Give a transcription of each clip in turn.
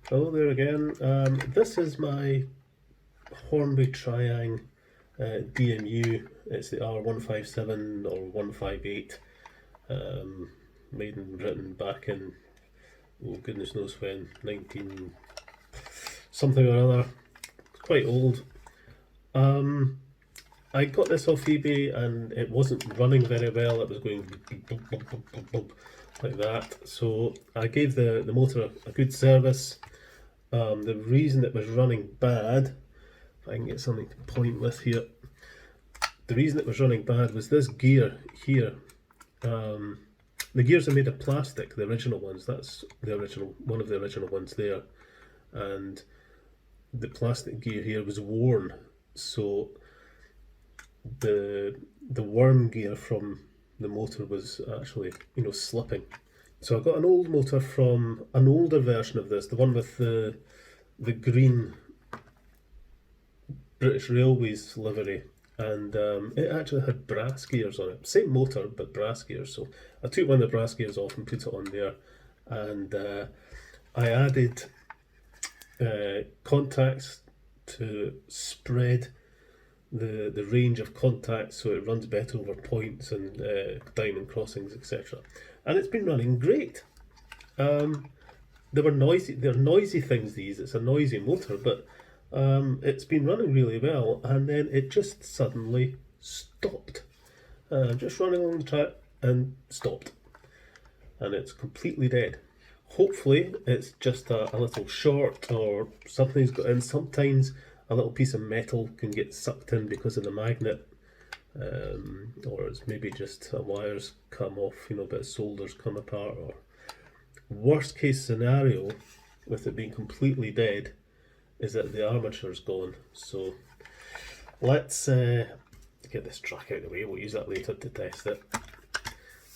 Hello there again. This is my Hornby Triang DMU. It's the R157 or 158, made and written back in, oh goodness knows when, 19 something or other. It's quite old. I got this off eBay and it wasn't running very well. It was going bump, bump, bump, bump, bump, like that. So I gave the motor a good service. The reason it was running bad, if I can get something to point with here, the reason it was running bad was this gear here. The gears are made of plastic, the original ones. That's the original, one of the original ones there, and the plastic gear here was worn, so the worm gear from the motor was actually, slipping. So I got an old motor from an older version of this, the one with the green British Railways livery, and it actually had brass gears on it. Same motor, but brass gears. So I took one of the brass gears off and put it on there, and I added contacts to spread the range of contacts so it runs better over points and diamond crossings, etc. And it's been running great. They're noisy things, these. It's a noisy motor, but it's been running really well, and then it just suddenly stopped. Just running along the track and stopped. And it's completely dead. Hopefully it's just a little short or something's got in. Sometimes a little piece of metal can get sucked in because of the magnet, or it's maybe just a wire's come off, a bit of solder's come apart. Or worst case scenario with it being completely dead is that the armature's gone. So let's get this track out of the way. We'll use that later to test it.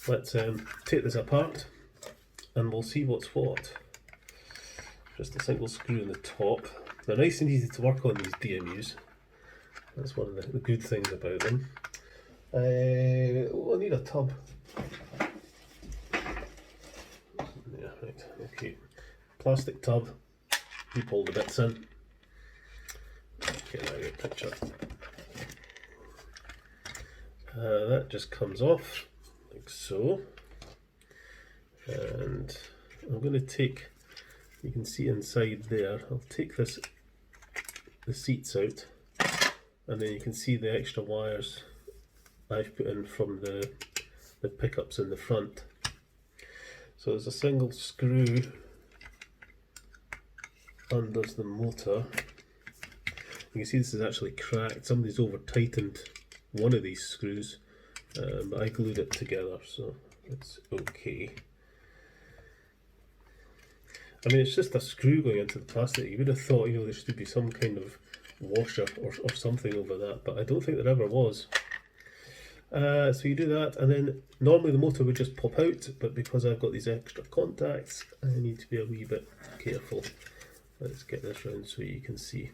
Let's take this apart and we'll see what's what. Just a single screw in the top. They're nice and easy to work on, these DMUs. That's one of the good things about them. I need a tub. Yeah, right, okay. Plastic tub. Keep all the bits in. Okay, now I get a picture. That just comes off, like so. And I'm going to take, you can see inside there, I'll take the seats out, and then you can see the extra wires I've put in from the pickups in the front. So there's a single screw under the motor. You can see this is actually cracked. Somebody's over tightened one of these screws, but I glued it together, so it's okay. I mean, it's just a screw going into the plastic. You would have thought, there should be some kind of washer or something over that, but I don't think there ever was. So you do that, and then normally the motor would just pop out, but because I've got these extra contacts, I need to be a wee bit careful. Let's get this round so you can see.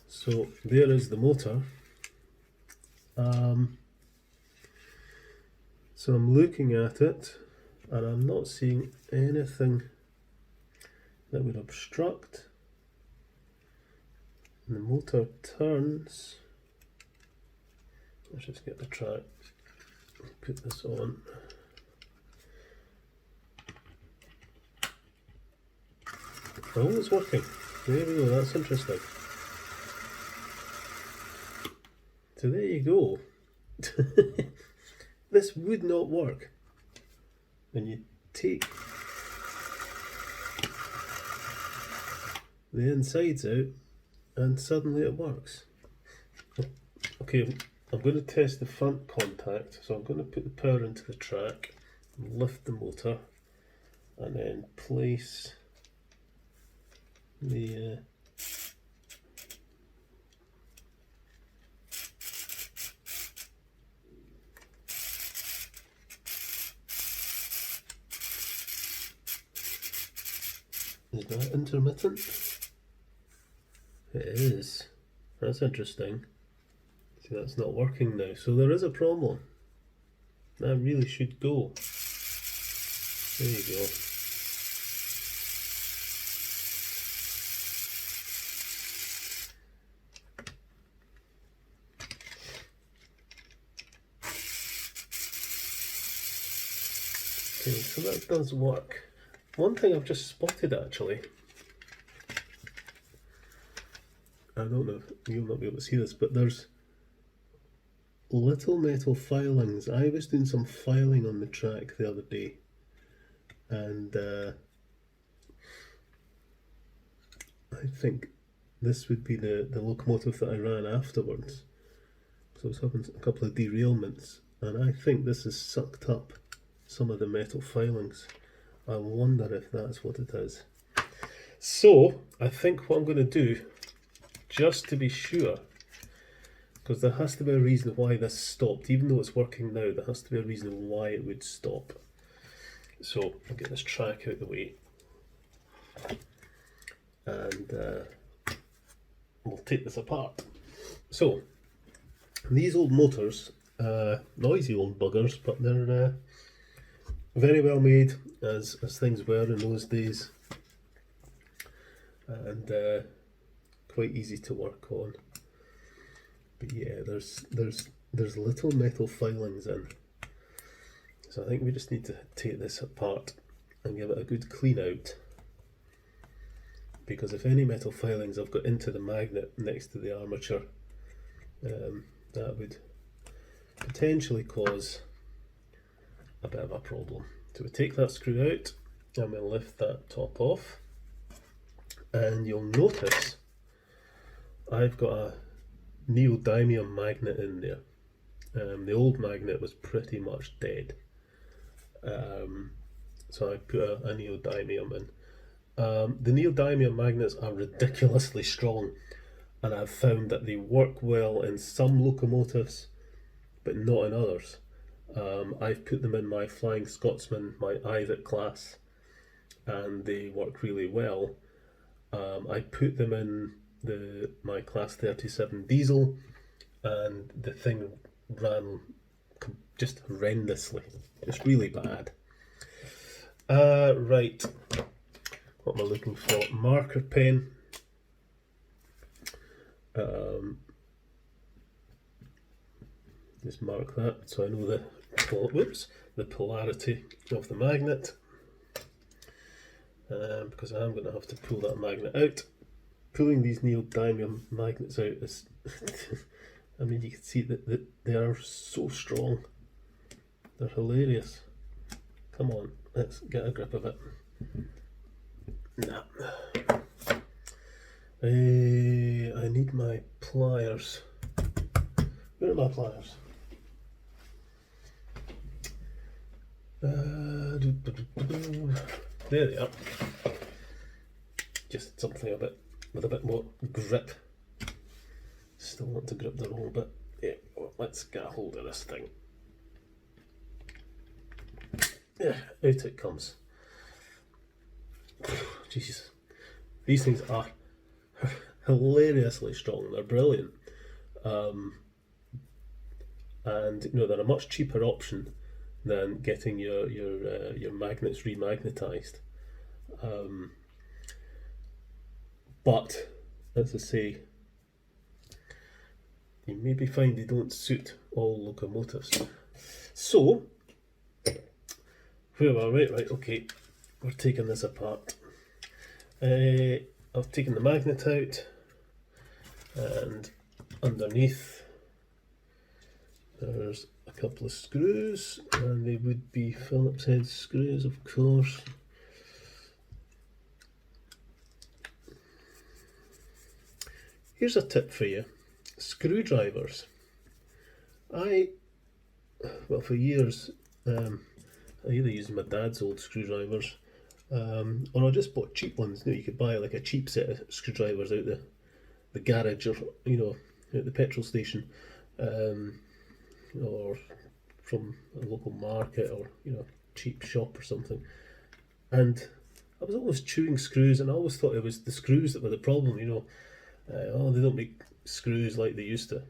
So there is the motor. So I'm looking at it, and I'm not seeing anything that would obstruct. And the motor turns. Let's just get the track, put this on. Oh, it's working. There we go, that's interesting. So there you go. This would not work. When you take the insides out and suddenly it works. Okay, I'm going to test the front contact, so I'm going to put the power into the track, lift the motor, and then place the is that intermittent? It is. That's interesting. See, that's not working now, so there is a problem. That really should go. There you go. Okay, so that does work. One thing I've just spotted actually, I don't know if you'll not be able to see this, but there's little metal filings. I was doing some filing on the track the other day, and I think this would be the locomotive that I ran afterwards. So I was having a couple of derailments, and I think this has sucked up some of the metal filings. I wonder if that's what it is. So I think what I'm going to do, just to be sure, because there has to be a reason why this stopped, even though it's working now, there has to be a reason why it would stop. So I'll get this track out of the way, and we'll take this apart. So these old motors, noisy old buggers, but they're very well made, as things were in those days, and quite easy to work on. But yeah, there's little metal filings in, so I think we just need to take this apart and give it a good clean out, because if any metal filings have got into the magnet next to the armature, that would potentially cause a bit of a problem. So we take that screw out and we'll lift that top off, and you'll notice I've got a neodymium magnet in there. The old magnet was pretty much dead, so I put a neodymium in. The neodymium magnets are ridiculously strong, and I've found that they work well in some locomotives but not in others. I've put them in my Flying Scotsman, my IVIT class, and they work really well. I put them in my class 37 diesel, and the thing ran just horrendously. It's really bad. Right, what am I looking for? Marker pen. Just mark that so I know the polarity of the magnet, because I am going to have to pull that magnet out. Pulling these neodymium magnets out is I mean, you can see that they are so strong. They're hilarious. Come on, let's get a grip of it. Nah. I need my pliers. Where are my pliers? There they are. Just something with a bit more grip. Still want to grip the roll, but yeah, well, let's get a hold of this thing. Yeah, out it comes. Jesus, these things are hilariously strong. They're brilliant, and you know, they're a much cheaper option than getting your magnets remagnetized. But as I say, you maybe find they don't suit all locomotives. So, where are we? Right, okay, we're taking this apart. I've taken the magnet out, and underneath there's a couple of screws, and they would be Phillips head screws, of course. Here's a tip for you. Screwdrivers. For years, I either used my dad's old screwdrivers, or I just bought cheap ones. You know, you could buy like a cheap set of screwdrivers out the garage, or you know, at the petrol station, or from a local market, or you know, cheap shop or something. And I was always chewing screws, and I always thought it was the screws that were the problem. You know, they don't make screws like they used to.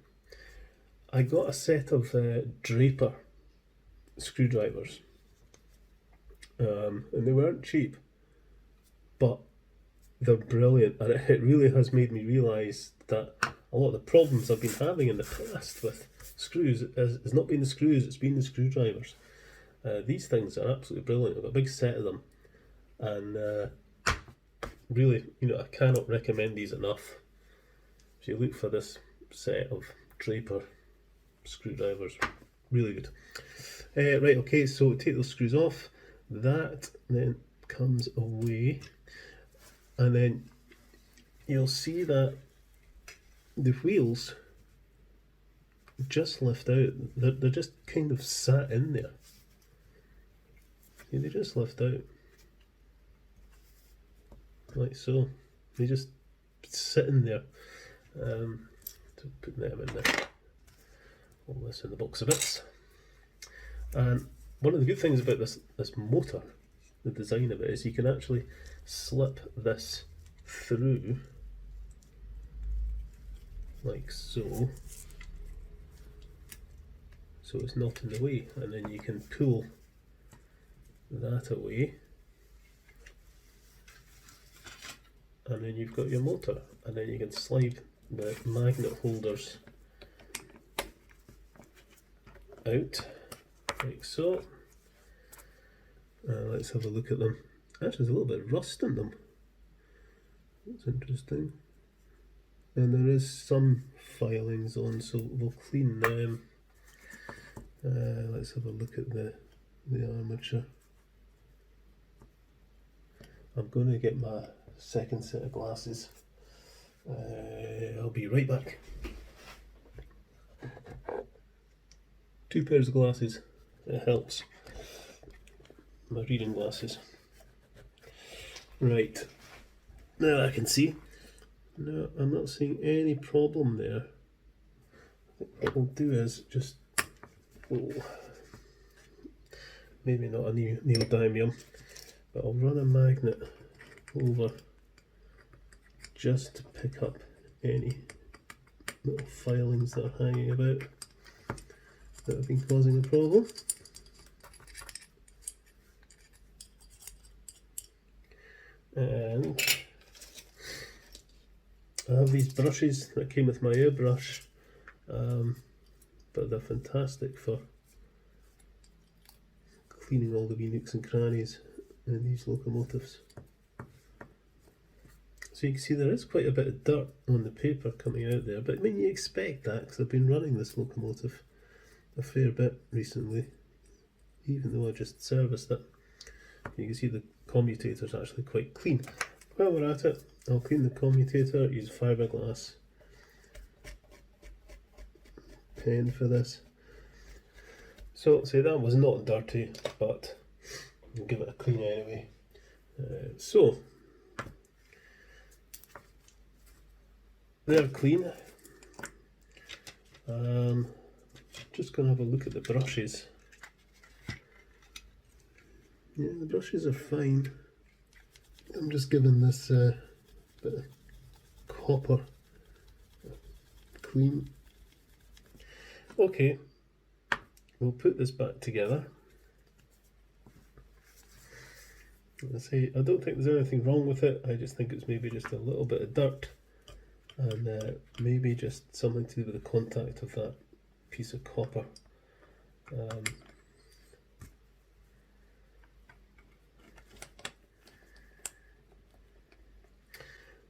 I got a set of Draper screwdrivers, and they weren't cheap, but they're brilliant, and it really has made me realise that a lot of the problems I've been having in the past with screws has not been the screws, it's been the screwdrivers. These things are absolutely brilliant. I've got a big set of them, and really, I cannot recommend these enough. If you look for this set of Draper screwdrivers, really good. Right, okay, so take those screws off. That then comes away, and then you'll see that the wheels just lift out. They're just kind of sat in there. See, they just lift out like so. They just sit in there. So put them in there. All this in the box of bits. And one of the good things about this motor, the design of it, is you can actually slip this through like so, so it's not in the way, and then you can pull that away, and then you've got your motor, and then you can slide the magnet holders out like so. Let's have a look at them. Actually, there's a little bit of rust in them. That's interesting. And there is some filings on, so we'll clean them. Let's have a look at the armature. I'm going to get my second set of glasses. I'll be right back. 2 pairs of glasses, it helps. My reading glasses. Right, now I can see. No, I'm not seeing any problem there. I think what we'll do is just, maybe not a neodymium, but I'll run a magnet over just to pick up any little filings that are hanging about that have been causing a problem. And I have these brushes that came with my airbrush, but they're fantastic for cleaning all the wee nooks and crannies in these locomotives. So you can see there is quite a bit of dirt on the paper coming out there, but I mean, you expect that because I've been running this locomotive a fair bit recently, even though I just serviced it. You can see the commutator is actually quite clean. While we're at it, I'll clean the commutator, use fiberglass pen for this. So say that was not dirty, but I'll give it a clean anyway. So they're clean. Just going to have a look at the brushes. Yeah, the brushes are fine. I'm just giving this bit of copper clean. Okay, we'll put this back together. I don't think there's anything wrong with it. I just think it's maybe just a little bit of dirt, and maybe just something to do with the contact of that piece of copper.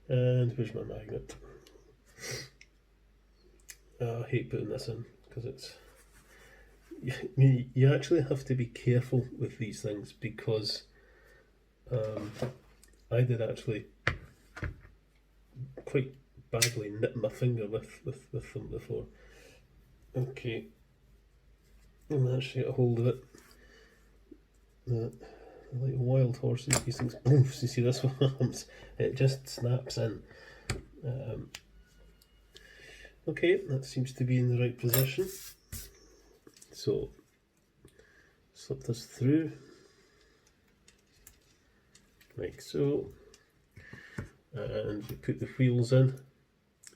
And where's my magnet? I hate putting this in because it's, you actually have to be careful with these things, because I did actually quite badly nip my finger with them before. Okay, I'm actually get a hold of it. Like wild horses, these things, you see this one, it just snaps in. Okay, that seems to be in the right position. So, slip this through, like so, and we put the wheels in.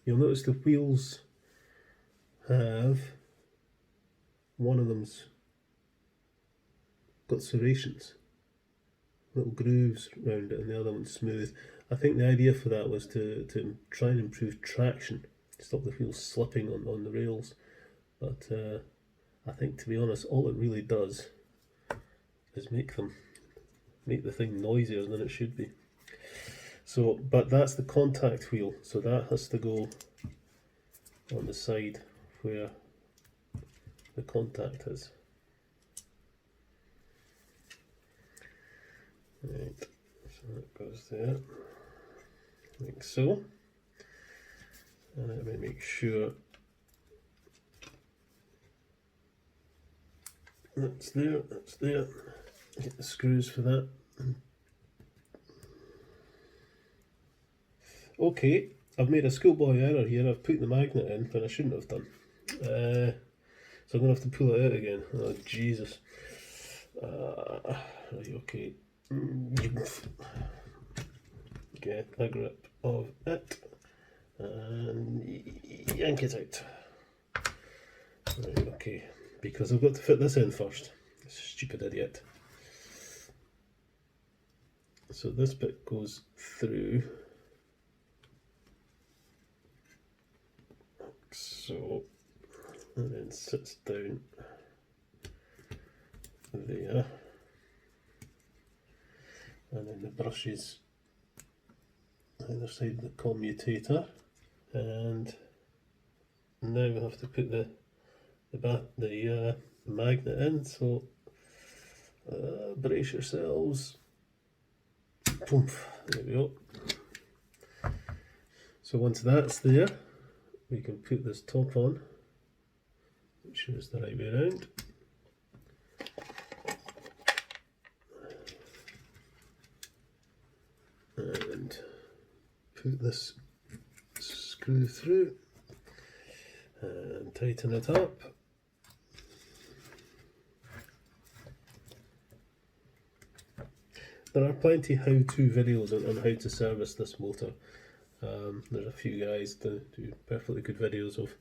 You'll notice the wheels have, one of them's got serrations, little grooves around it, and the other one's smooth. I think the idea for that was to try and improve traction, stop the wheels slipping on the rails. But I think, to be honest, all it really does is make the thing noisier than it should be. So, but that's the contact wheel, so that has to go on the side where the contact is. Right, so that goes there, like so. And let me make sure that's there, that's there. Get the screws for that. Okay, I've made a schoolboy error here. I've put the magnet in when I shouldn't have done. So I'm going to have to pull it out again. Oh, Jesus. Right, okay. Get a grip of it and yank it out. Right, okay, because I've got to fit this in first. Stupid idiot. So this bit goes through. So, and then sits down there, and then the brushes either side of the commutator, and now we have to put the magnet in. So brace yourselves. Boom, there we go. So once that's there, we can put this top on, make sure it's the right way around. And put this screw through and tighten it up. There are plenty how-to videos on how to service this motor. There's a few guys that do perfectly good videos of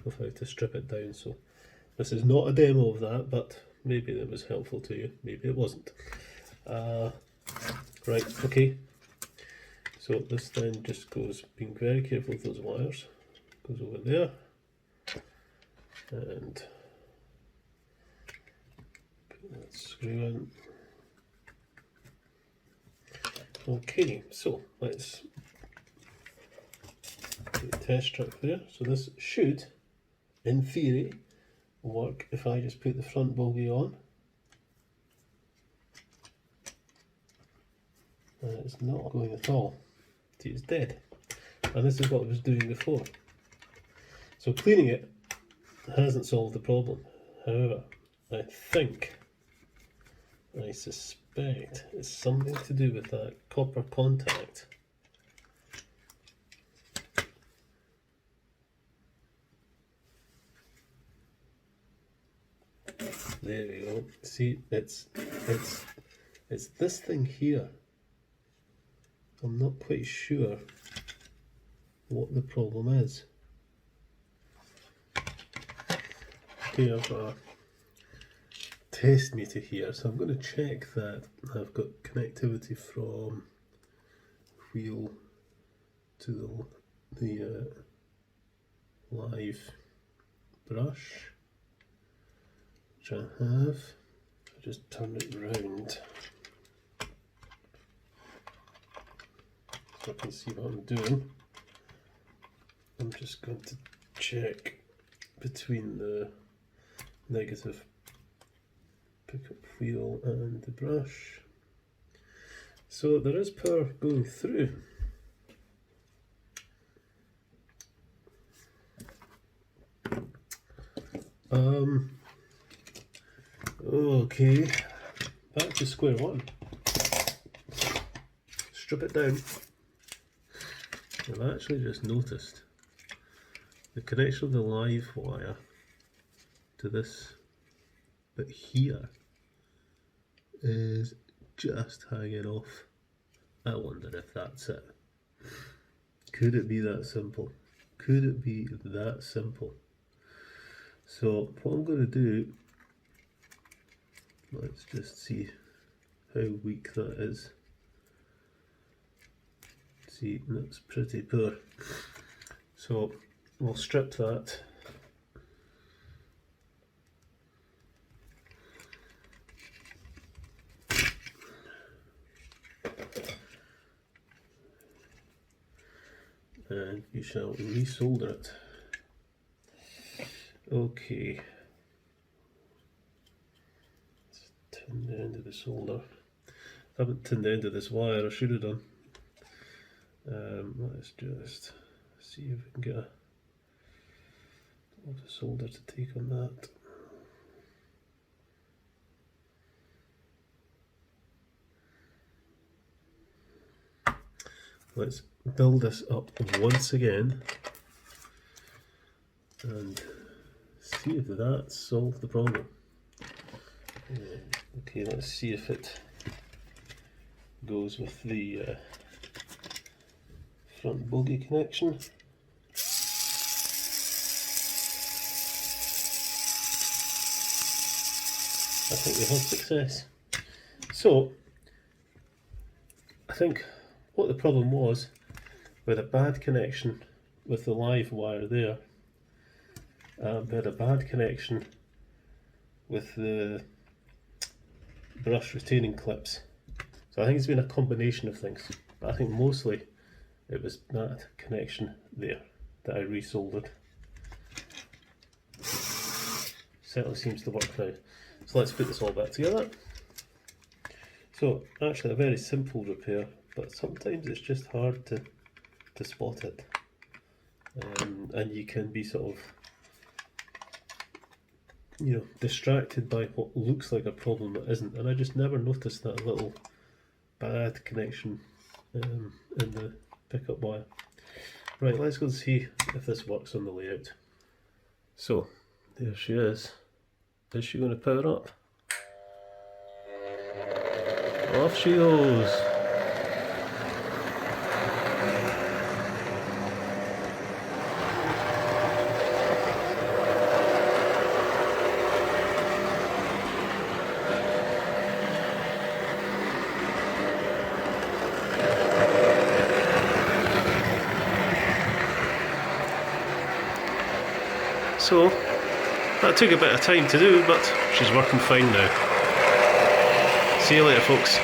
how to strip it down, so this is not a demo of that, but maybe it was helpful to you, maybe it wasn't. Right, okay, so this then just goes, being very careful with those wires, goes over there, and put that screw in. Okay, so let's put the test strip there. So this should, in theory, work if I just put the front bogie on. And it's not going at all. See, it's dead. And this is what it was doing before. So cleaning it hasn't solved the problem. However, I suspect it's something to do with that copper contact. There we go. See, it's this thing here. I'm not quite sure what the problem is. Okay, I've got a test meter here, so I'm going to check that I've got connectivity from wheel to the live brush, which I have. I just turn it round so I can see what I'm doing. I'm just going to check between the negative pickup wheel and the brush. So there is power going through. Okay, back to square one. Strip it down. I've actually just noticed the connection of the live wire to this bit here is just hanging off. I wonder if that's it. Could it be that simple? Could it be that simple? So what I'm going to do, let's just see how weak that is. See, that's pretty poor. So we'll strip that. and you shall resolder it. Okay. Let's turn the end of the solder. I haven't tinned the end of this wire, I should have done. Let's just see if we can get a lot of solder to take on that. Let's build this up once again and see if that solved the problem. Okay, let's see if it goes with the front bogie connection. I think we had success. So, I think what the problem was, we had a bad connection with the live wire there. We had a bad connection with the brush retaining clips. So I think it's been a combination of things. But I think mostly it was that connection there that I resoldered. Certainly seems to work now. So let's put this all back together. So actually a very simple repair, but sometimes it's just hard to spot it. And you can be sort of, you know, distracted by what looks like a problem that isn't. And I just never noticed that little bad connection in the pickup wire. Right, let's go and see if this works on the layout. So, there she is. Is she going to power up? Off she goes. So, that took a bit of time to do, but she's working fine now. See you later, folks.